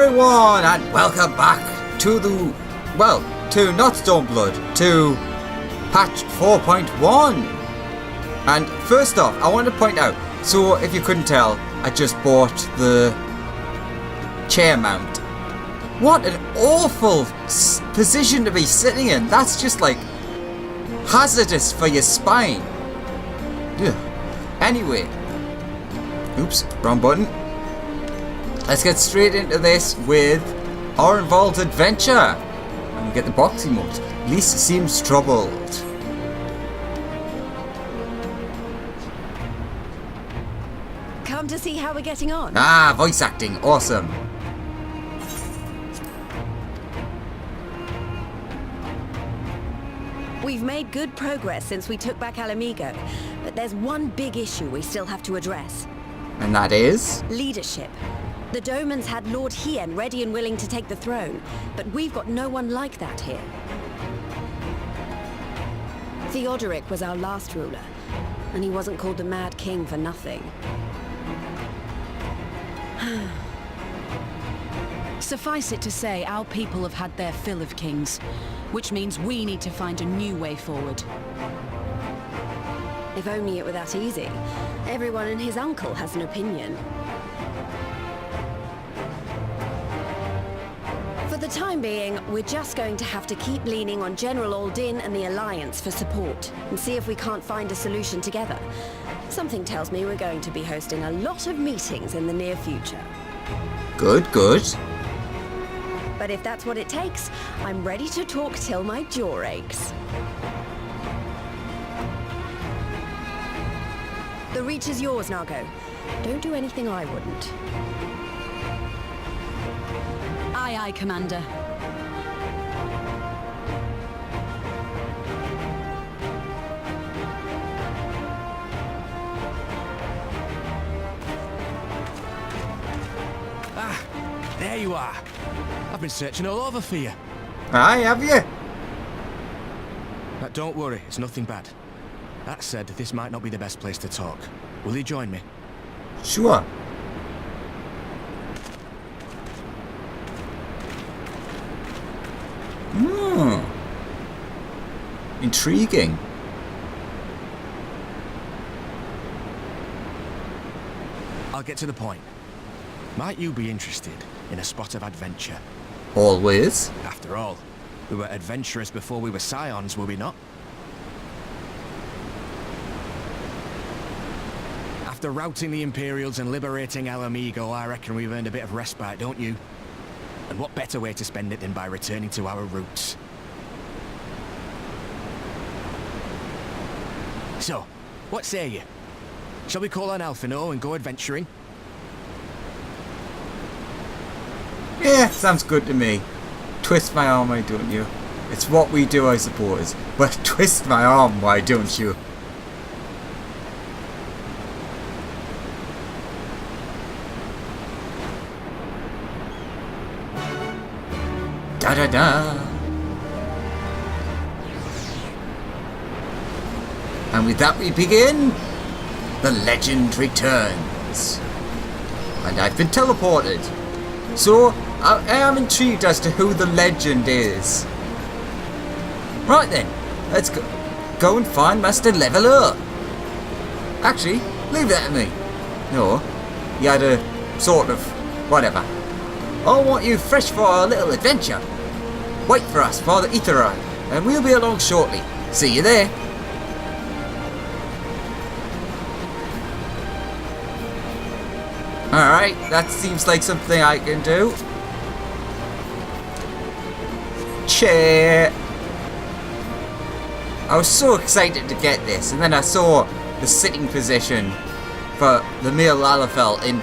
everyone, and welcome back to the, well, to not Stormblood, to patch 4.1. And first off, I want to point out, so if you couldn't tell, I just bought the chair mount. What an awful position to be sitting in. That's just like hazardous for your spine. Ugh. Anyway, oops, wrong button. Let's get straight into this with our involved adventure. And we get the box emote. Lisa seems troubled. Come to see how we're getting on. Ah, voice acting, awesome. We've made good progress since we took back Alamigo, but there's one big issue we still have to address. And that is? Leadership. The Domans had Lord Hien ready and willing to take the throne, but we've got no one like that here. Theodoric was our last ruler, and he wasn't called the Mad King for nothing. Suffice it to say, our people have had their fill of kings, which means we need to find a new way forward. If only it were that easy. Everyone and his uncle has an opinion. For the time being, we're just going to have to keep leaning on General Aldin and the Alliance for support, and see if we can't find a solution together. Something tells me we're going to be hosting a lot of meetings in the near future. Good, good. But if that's what it takes, I'm ready to talk till my jaw aches. The Reach is yours, Nago. Don't do anything I wouldn't. Aye, aye, Commander. Ah, there you are. I've been searching all over for you. Aye, have you? But don't worry, it's nothing bad. That said, this might not be the best place to talk. Will you join me? Sure. Intriguing. I'll get to the point. Might you be interested in a spot of adventure? Always. After all, we were adventurers before we were scions, were we not? After routing the Imperials and liberating Alamigo, I reckon we've earned a bit of respite, don't you? And what better way to spend it than by returning to our roots? So, what say you? Shall we call on Alphino and go adventuring? Yeah, sounds good to me. Twist my arm, why don't you? It's what we do, I suppose. But twist my arm, why don't you? Da da da. And with that we begin. The legend returns. And I've been teleported. So, I am intrigued as to who the legend is. Right then, let's go and find Master Leveler. Actually, leave that to me. No, you had a sort of whatever. I want you fresh for our little adventure. Wait for us for the ether ride, and we'll be along shortly. See you there. Alright, that seems like something I can do. Chair. I was so excited to get this, and then I saw the sitting position for the male Lalafell in,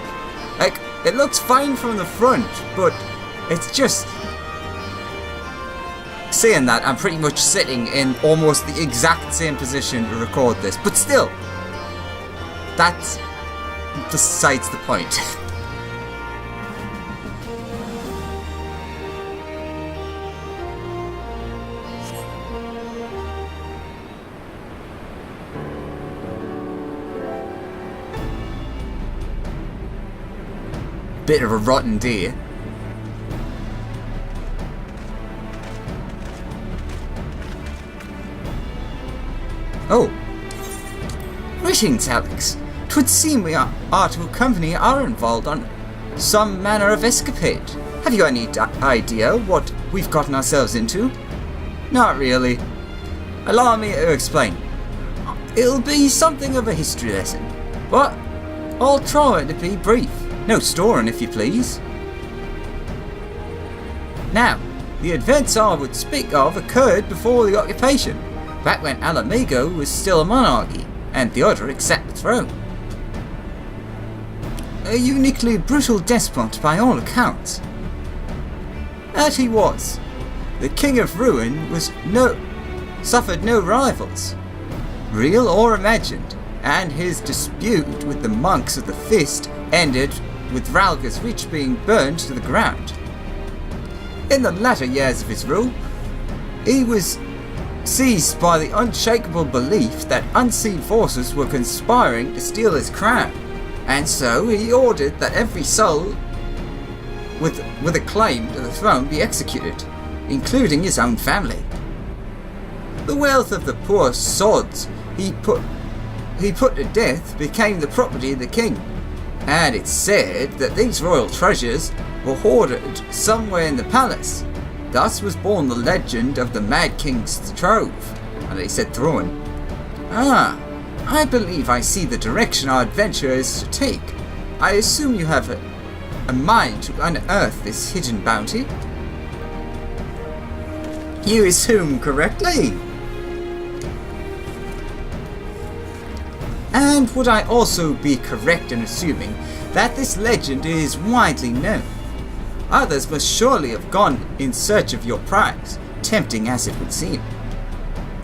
like, it looks fine from the front, but it's just, saying that, I'm pretty much sitting in almost the exact same position to record this, but still, that's besides the point. Bit of a rotten day. Oh. Greetings, Alex. 'Twould seem we are to accompany our involved on some manner of escapade. Have you any idea what we've gotten ourselves into? Not really. Allow me to explain. It'll be something of a history lesson, but I'll try to be brief. No storing, if you please. Now, the events I would speak of occurred before the occupation, back when Alamigo was still a monarchy, and Theodoric sat the throne. A uniquely brutal despot by all accounts. That he was. The King of Ruin suffered no rivals, real or imagined, and his dispute with the monks of the Fist ended with Ralga's reach being burned to the ground. In the latter years of his rule, he was seized by the unshakable belief that unseen forces were conspiring to steal his crown, and so he ordered that every soul with a claim to the throne be executed, including his own family. The wealth of the poor sods he put to death became the property of the king, and it's said that these royal treasures were hoarded somewhere in the palace. Thus was born the legend of the Mad King's Trove, and they said throne. Ah, I believe I see the direction our adventure is to take. I assume you have a mind to unearth this hidden bounty? You assume correctly. And would I also be correct in assuming that this legend is widely known? Others must surely have gone in search of your prize, tempting as it would seem.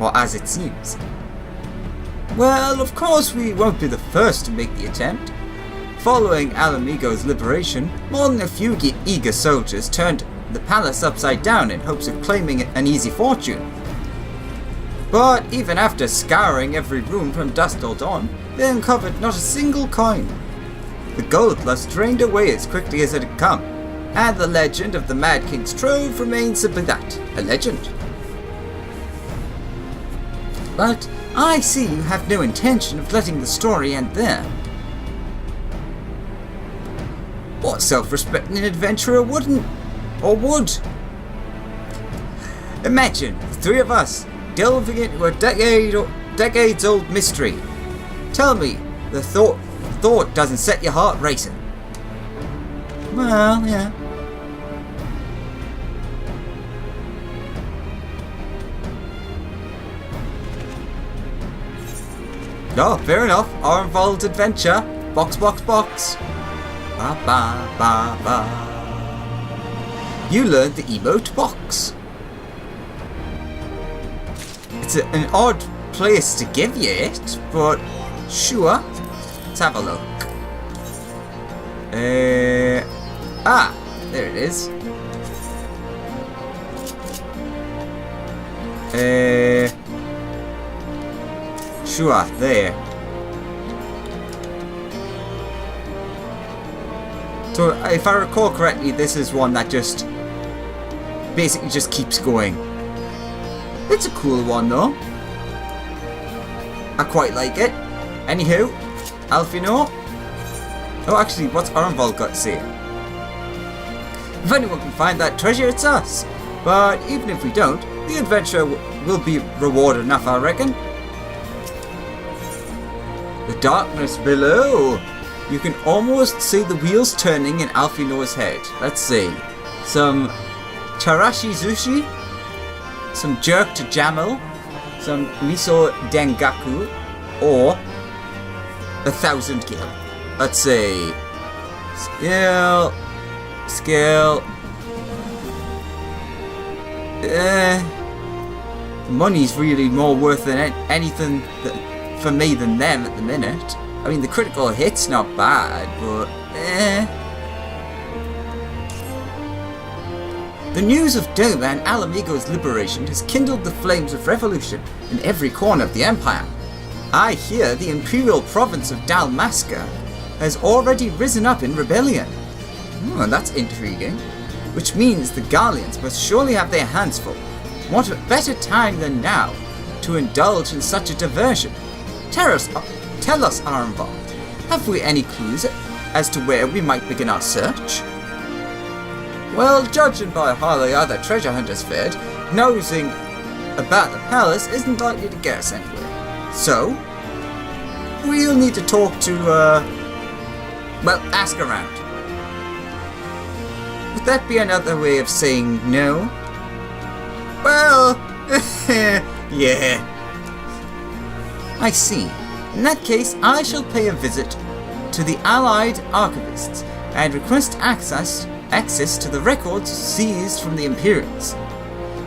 Or as it seems. Well, of course we won't be the first to make the attempt. Following Alamigo's liberation, more than a few eager soldiers turned the palace upside down in hopes of claiming an easy fortune. But even after scouring every room from dusk till dawn, they uncovered not a single coin. The gold lust drained away as quickly as it had come, and the legend of the Mad King's Trove remains simply that, a legend. But I see you have no intention of letting the story end there. What self-respecting adventurer wouldn't? Or would? Imagine the three of us delving into a decades-old mystery. Tell me the thought doesn't set your heart racing. Well, yeah. Oh, fair enough. Our involved adventure. Box, box, box. Ba, ba, ba, ba. You learned the emote box. It's an odd place to give you it, but sure. Let's have a look. There it is. Sure, there. So, if I recall correctly, this is one that just basically just keeps going. It's a cool one though. I quite like it. Anywho, Alfino. Oh, actually, what's Arnval got to say? If anyone can find that treasure, it's us. But even if we don't, the adventure will be reward enough, I reckon. The darkness below. You can almost see the wheels turning in Alfino's head. Let's see. Some Charashi Zushi. Some Jerk to Jamel. Some Miso Dengaku. Or 1,000 gil. Let's see. Skill. Money's really more worth than anything for me than them at the minute. I mean, the critical hit's not bad, but The news of Doma and Alamigo's liberation has kindled the flames of revolution in every corner of the Empire. I hear the Imperial province of Dalmasca has already risen up in rebellion. That's intriguing. Which means the Garleans must surely have their hands full. What a better time than now to indulge in such a diversion. Tell us, Armvald, have we any clues as to where we might begin our search? Well, judging by how the other treasure hunters fared, nosing about the palace isn't likely to get us anywhere. So, we'll need to talk to, well, ask around. Would that be another way of saying no? Well, yeah. I see. In that case, I shall pay a visit to the Allied Archivists and request access to the records seized from the Imperials.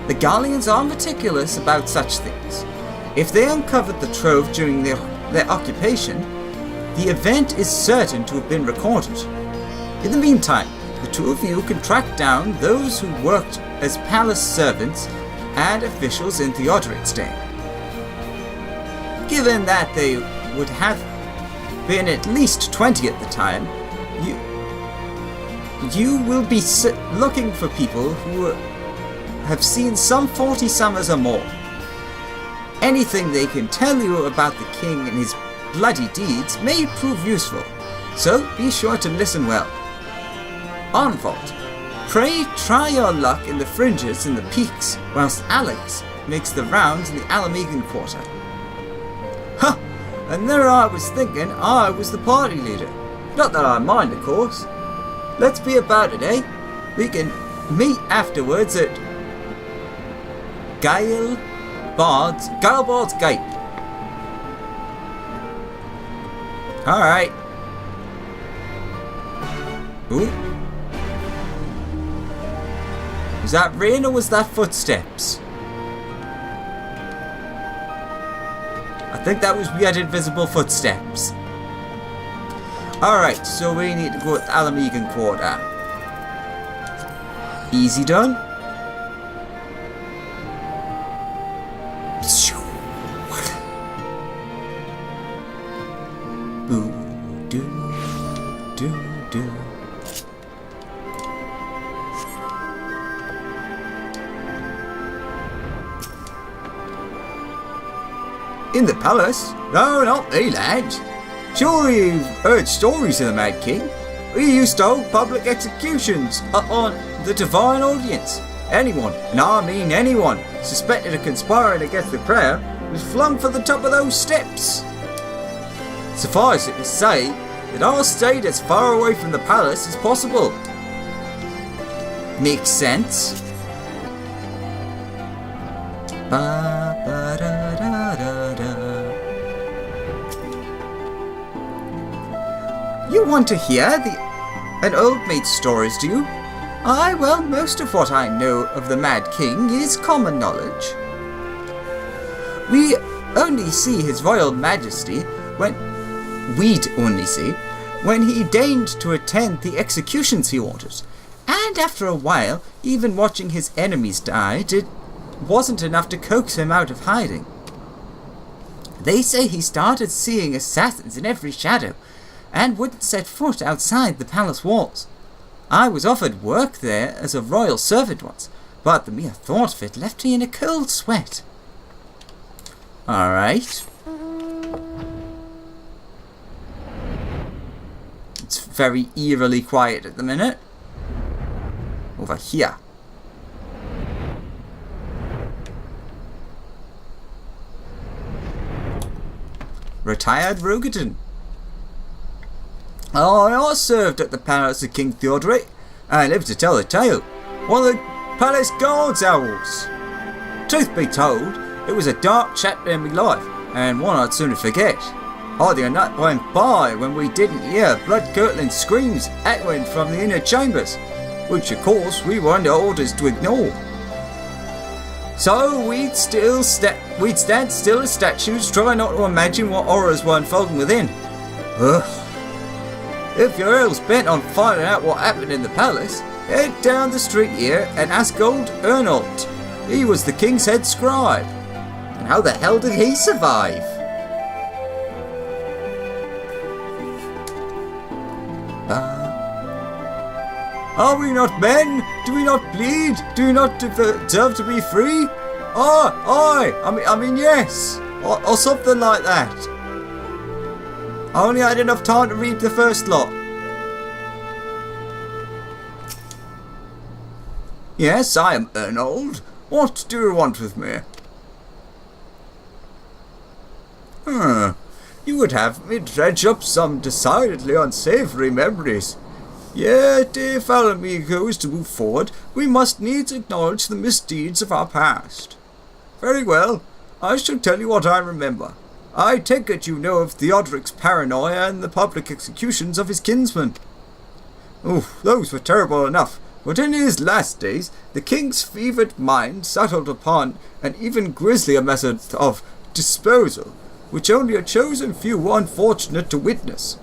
The Gallians are meticulous about such things. If they uncovered the trove during their occupation, the event is certain to have been recorded. In the meantime, the two of you can track down those who worked as palace servants and officials in Theodoric's day. Given that they would have been at least 20 at the time, you will be looking for people who have seen some 40 summers or more. Anything they can tell you about the king and his bloody deeds may prove useful, so be sure to listen well. Armvald, pray try your luck in the fringes and the peaks, whilst Alex makes the rounds in the Alamegan quarter. Huh! And there I was thinking I was the party leader. Not that I mind, of course. Let's be about it, eh? We can meet afterwards at Guilebard's Gate. Alright. Ooh. Was that rain or was that footsteps? I think that was weird invisible footsteps. Alright, so we need to go to the Alamegan quarter. Easy done. Boo doo doo doo. In the palace? No, not me, lads. Sure you've heard stories of the Mad King. He used to hold public executions on the divine audience. Anyone, and I mean anyone, suspected of conspiring against the crown was flung from the top of those steps. Suffice it to say that I stayed as far away from the palace as possible. Makes sense. You want to hear an old mate's stories, do you? Aye, well, most of what I know of the Mad King is common knowledge. We'd only see his Royal Majesty when he deigned to attend the executions he ordered. And after a while, even watching his enemies die wasn't enough to coax him out of hiding. They say he started seeing assassins in every shadow, and wouldn't set foot outside the palace walls. I was offered work there as a royal servant once, but the mere thought of it left me in a cold sweat. Alright. It's very eerily quiet at the minute. Over here. Retired Rogathan. I served at the palace of King Theodoric, and live to tell the tale. One of the palace guards owls. Truth be told, it was a dark chapter in my life, and one I'd sooner forget. Hardly a night went by when we didn't hear blood-curdling screams echoing from the inner chambers, which of course we were under orders to ignore. So we'd stand still as statues, trying not to imagine what horrors were unfolding within. Ugh. If you're else bent on finding out what happened in the palace, head down the street here and ask old Ernold. He was the king's head scribe. And how the hell did he survive? Are we not men? Do we not bleed? Do we not deserve to be free? I mean, yes. Or something like that. I only had enough time to read the first lot. Yes, I am Arnold. What do you want with me? You would have me dredge up some decidedly unsavory memories. Yet, if our amigo is to move forward, we must needs acknowledge the misdeeds of our past. Very well, I shall tell you what I remember. I take it you know of Theodoric's paranoia and the public executions of his kinsmen. Those were terrible enough, but in his last days, the king's fevered mind settled upon an even grislier method of disposal, which only a chosen few were unfortunate to witness.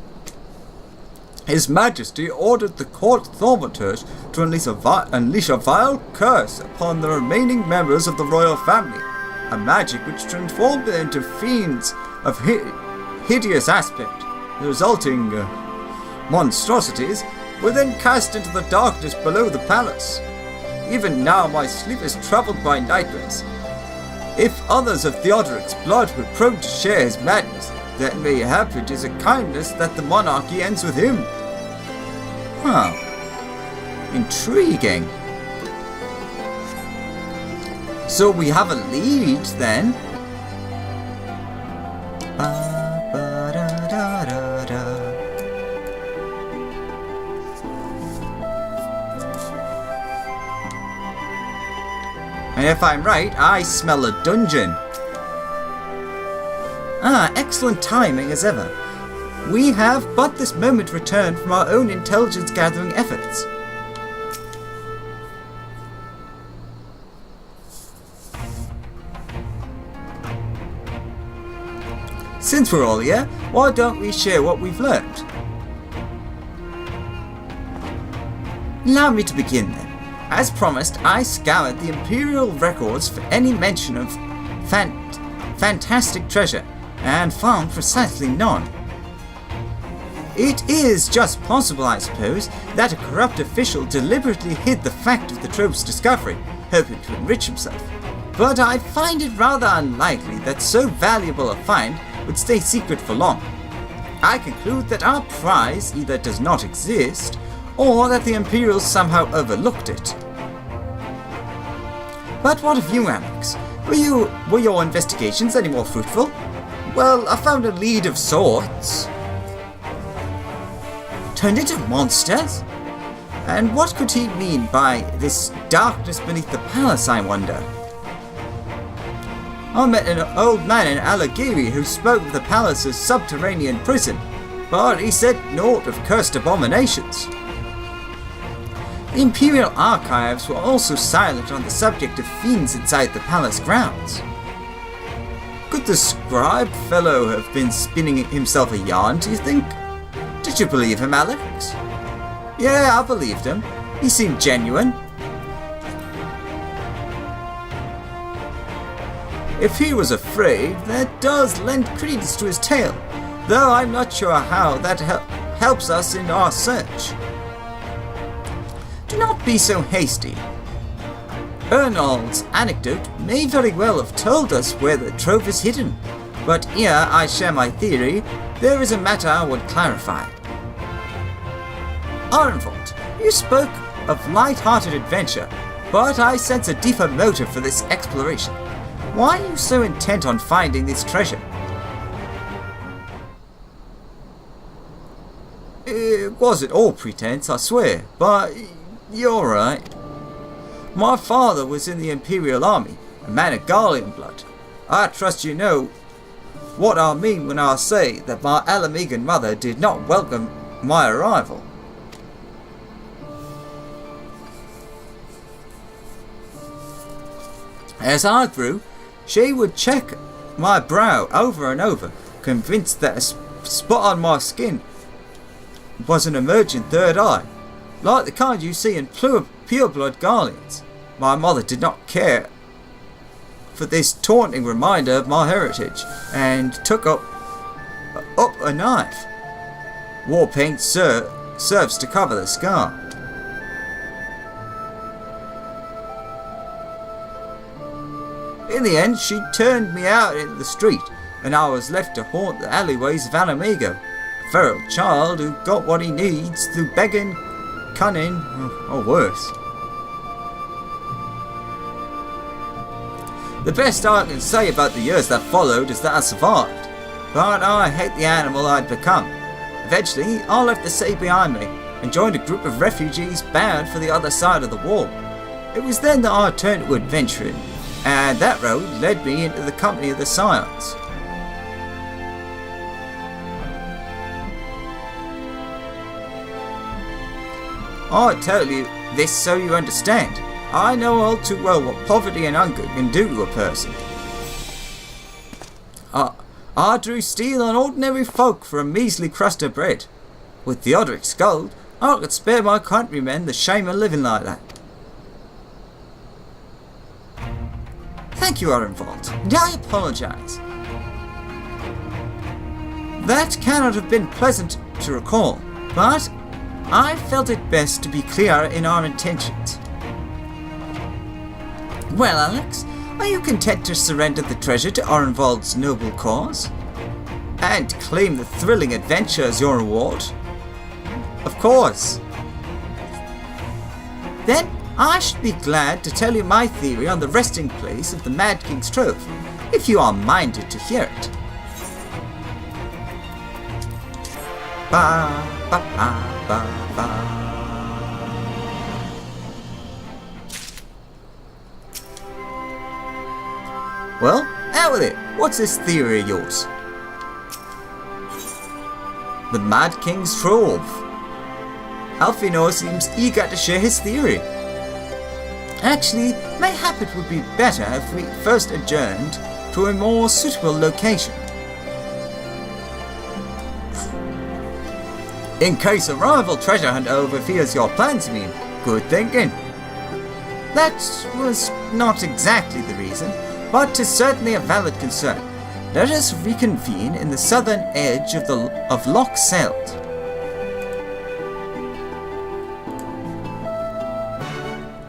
His Majesty ordered the court thaumaturge to unleash a vile curse upon the remaining members of the royal family, a magic which transformed them into fiends of hideous aspect. The resulting monstrosities were then cast into the darkness below the palace. Even now my sleep is troubled by nightmares. If others of Theodoric's blood were prone to share his madness, then mayhap it is a kindness that the monarchy ends with him. Intriguing. So we have a lead then. And if I'm right, I smell a dungeon. Excellent timing as ever. We have but this moment returned from our own intelligence-gathering efforts. Since we're all here, why don't we share what we've learned? Allow me to begin then. As promised, I scoured the Imperial records for any mention of fantastic treasure, and found precisely none. It is just possible, I suppose, that a corrupt official deliberately hid the fact of the trove's discovery, hoping to enrich himself. But I find it rather unlikely that so valuable a find would stay secret for long. I conclude that our prize either does not exist, or that the Imperials somehow overlooked it. But what of you, Alex? Were your investigations any more fruitful? Well, I found a lead of sorts. Turned into monsters? And what could he mean by this darkness beneath the palace, I wonder? I met an old man in Allegheny who spoke of the palace's subterranean prison, but he said naught of cursed abominations. The Imperial archives were also silent on the subject of fiends inside the palace grounds. Could the scribe fellow have been spinning himself a yarn, do you think? Did you believe him, Alex? Yeah, I believed him. He seemed genuine. If he was afraid, that does lend credence to his tale, though I'm not sure how that helps us in our search. Do not be so hasty. Arnold's anecdote may very well have told us where the trove is hidden, but ere I share my theory, there is a matter I would clarify. Arnvold, you spoke of light-hearted adventure, but I sense a deeper motive for this exploration. Why are you so intent on finding this treasure? It wasn't all pretense, I swear, but you're right. My father was in the Imperial Army, a man of Garlean blood. I trust you know what I mean when I say that my Alamegan mother did not welcome my arrival. As I grew, she would check my brow over and over, convinced that a spot on my skin was an emerging third eye, like the kind you see in pureblood Garleans. My mother did not care for this taunting reminder of my heritage, and took up a knife. War paint serves to cover the scar. In the end, she turned me out into the street, and I was left to haunt the alleyways of Alamigo. A feral child who got what he needs through begging, cunning, or worse. The best I can say about the years that followed is that I survived, but I hate the animal I'd become. Eventually, I left the city behind me and joined a group of refugees bound for the other side of the wall. It was then that I turned to adventuring, and that road led me into the company of the Scions. I tell you this so you understand. I know all too well what poverty and hunger can do to a person. I drew steel on ordinary folk for a measly crust of bread. With Theodoric's gold, I could spare my countrymen the shame of living like that. Thank you, Ironvault, and I apologise. That cannot have been pleasant to recall, but I felt it best to be clear in our intentions. Well, Alex, are you content to surrender the treasure to Ironvault's noble cause? And claim the thrilling adventure as your reward? Of course. Then I should be glad to tell you my theory on the resting place of the Mad King's Trove, if you are minded to hear it. Ba, ba, ba, ba, ba. Well, out with it. What's this theory of yours? The Mad King's Trove. Alfino seems eager to share his theory. Actually, mayhap it would be better if we first adjourned to a more suitable location. In case a rival treasure hunter overhears your plans, you mean? Good thinking. That was not exactly the reason, but 'tis certainly a valid concern. Let us reconvene in the southern edge of Loch Seld.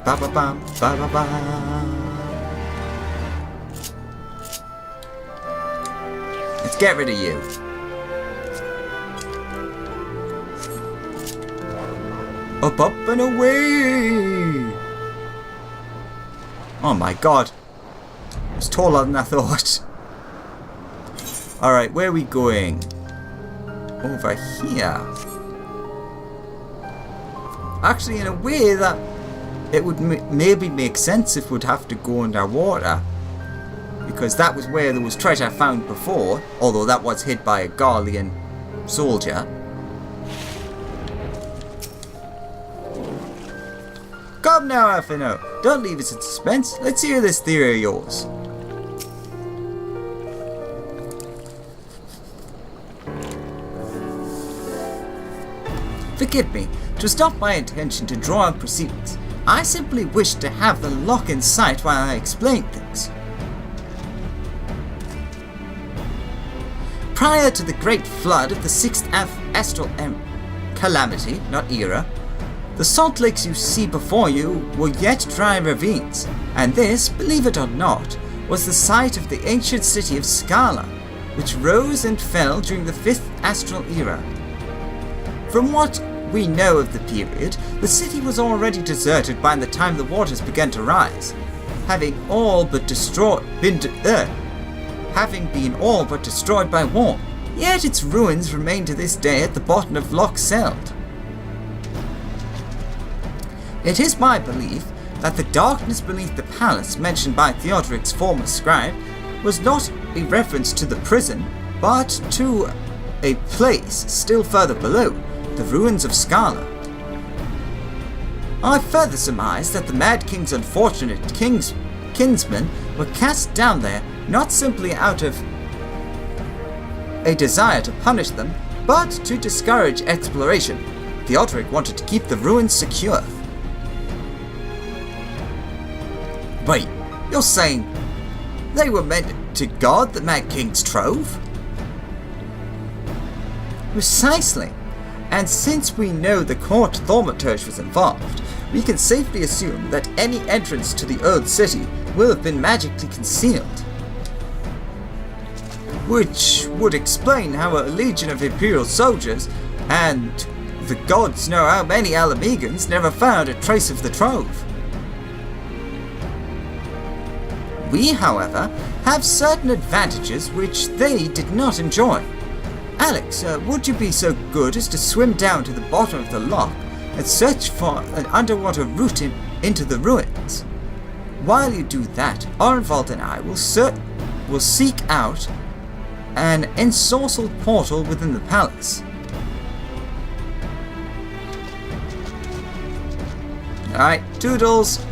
Ba ba ba ba ba ba. Let's get rid of you. Up, up and away! Oh my god. It was taller than I thought. Alright, where are we going? Over here. Actually, in a way that it would maybe make sense if we'd have to go underwater. Because that was where there was treasure found before, although that was hid by a Garlean soldier. Come now, Alfino. Don't leave us in suspense. Let's hear this theory of yours. Forgive me, it was not my intention to draw on proceedings. I simply wished to have the lock in sight while I explained things. Prior to the great flood of the 6th astral calamity, not era, the salt lakes you see before you were yet dry ravines, and this, believe it or not, was the site of the ancient city of Scala, which rose and fell during the 5th astral era. From what we know of the period, the city was already deserted by the time the waters began to rise, having been all but destroyed by war. Yet its ruins remain to this day at the bottom of Loch Seld. It is my belief that the darkness beneath the palace mentioned by Theodoric's former scribe was not a reference to the prison, but to a place still further below, the ruins of Scala. I further surmise that the Mad King's unfortunate kinsmen were cast down there not simply out of a desire to punish them, but to discourage exploration. Theodoric wanted to keep the ruins secure. Wait, you're saying they were meant to guard the Mad King's Trove? Precisely. And since we know the court thaumaturge was involved, we can safely assume that any entrance to the old city will have been magically concealed. Which would explain how a legion of Imperial soldiers, and the gods know how many Alamegans, never found a trace of the trove. We, however, have certain advantages which they did not enjoy. Alex, would you be so good as to swim down to the bottom of the loch and search for an underwater route into the ruins? While you do that, Orenvald and I will seek out an ensorcelled portal within the palace. Alright, toodles!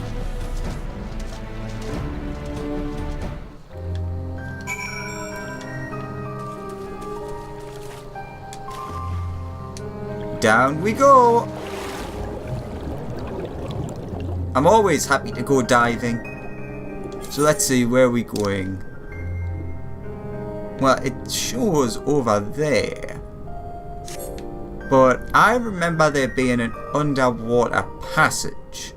Down we go! I'm always happy to go diving. So let's see, where are we going? Well, it shows over there. But I remember there being an underwater passage.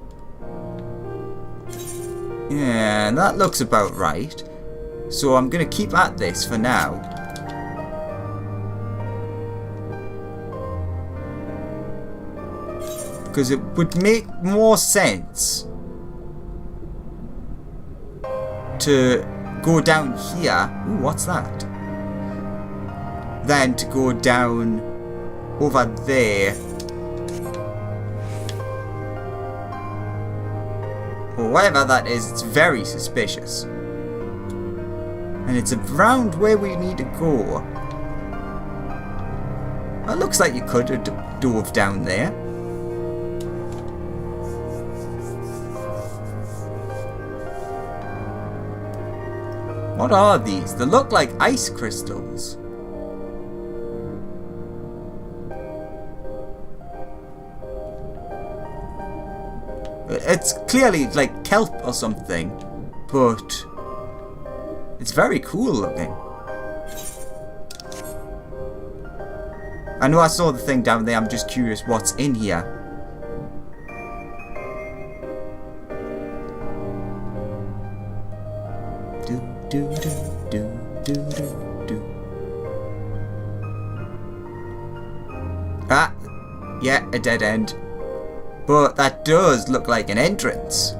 Yeah, that looks about right. So I'm gonna keep at this for now. Because it would make more sense to go down here. Ooh, what's that? Than to go down over there. Or whatever that is, it's very suspicious. And it's around where we need to go. Well, it looks like you could have dove down there. What are these? They look like ice crystals. It's clearly like kelp or something, but it's very cool looking. I know I saw the thing down there, I'm just curious what's in here. Ah, yeah, a dead end. But that does look like an entrance.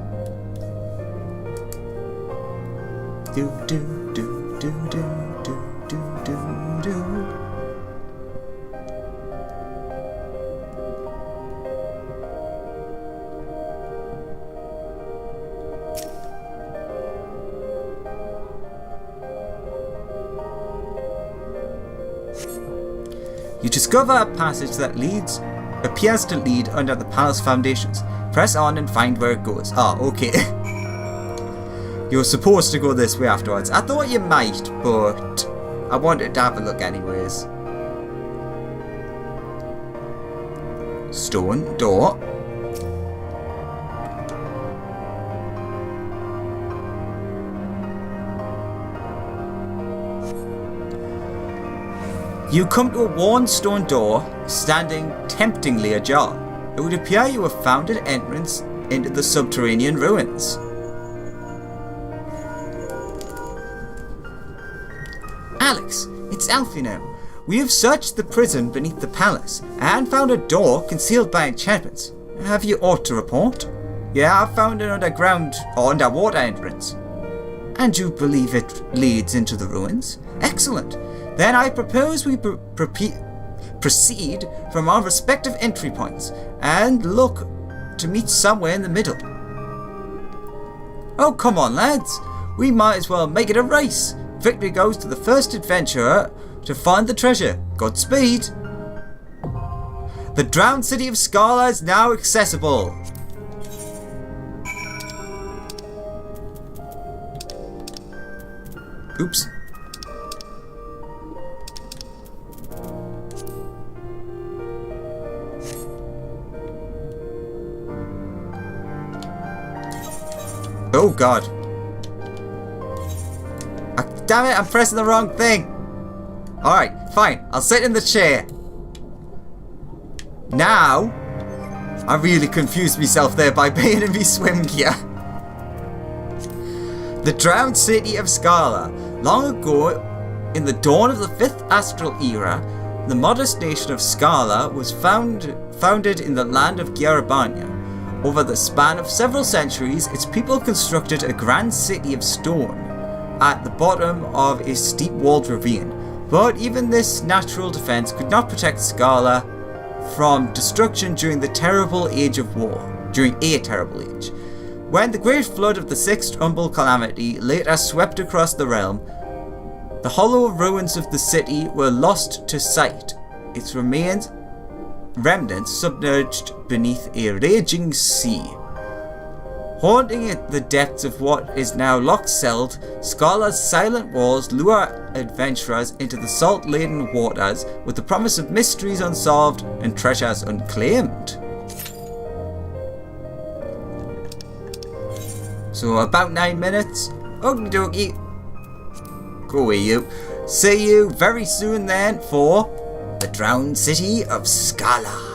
Do do do do do do do do do. You discover a passage that appears to lead under the palace foundations. Press on and find where it goes. Ah, okay. You're supposed to go this way afterwards. I thought you might, but I wanted to have a look anyways. Stone door. You come to a worn stone door, standing temptingly ajar. It would appear you have found an entrance into the subterranean ruins. Alex, it's Alfie now. We have searched the prison beneath the palace and found a door concealed by enchantments. Have you aught to report? Yeah, I've found an underground or underwater entrance. And you believe it leads into the ruins? Excellent. Then I propose we proceed from our respective entry points and look to meet somewhere in the middle. Oh, come on, lads. We might as well make it a race. Victory goes to the first adventurer to find the treasure. Godspeed. The drowned city of Scala is now accessible. Oops. Oh god. Damn it, I'm pressing the wrong thing. Alright, fine. I'll sit in the chair. Now, I really confused myself there by being in my swim gear. The drowned city of Scala. Long ago, in the dawn of the 5th astral era, the modest nation of Scala was founded in the land of Garabania. Over the span of several centuries, its people constructed a grand city of stone at the bottom of a steep-walled ravine. But even this natural defense could not protect Scala from destruction during a terrible age. When the great flood of the 6th Umbral Calamity later swept across the realm, the hollow ruins of the city were lost to sight, its remnants submerged beneath a raging sea. Haunting at the depths of what is now Loch Seld, Scala's silent walls lure adventurers into the salt-laden waters with the promise of mysteries unsolved and treasures unclaimed. So about 9 minutes. Okie dokie. Go away, you. See you very soon then for the drowned city of Scala.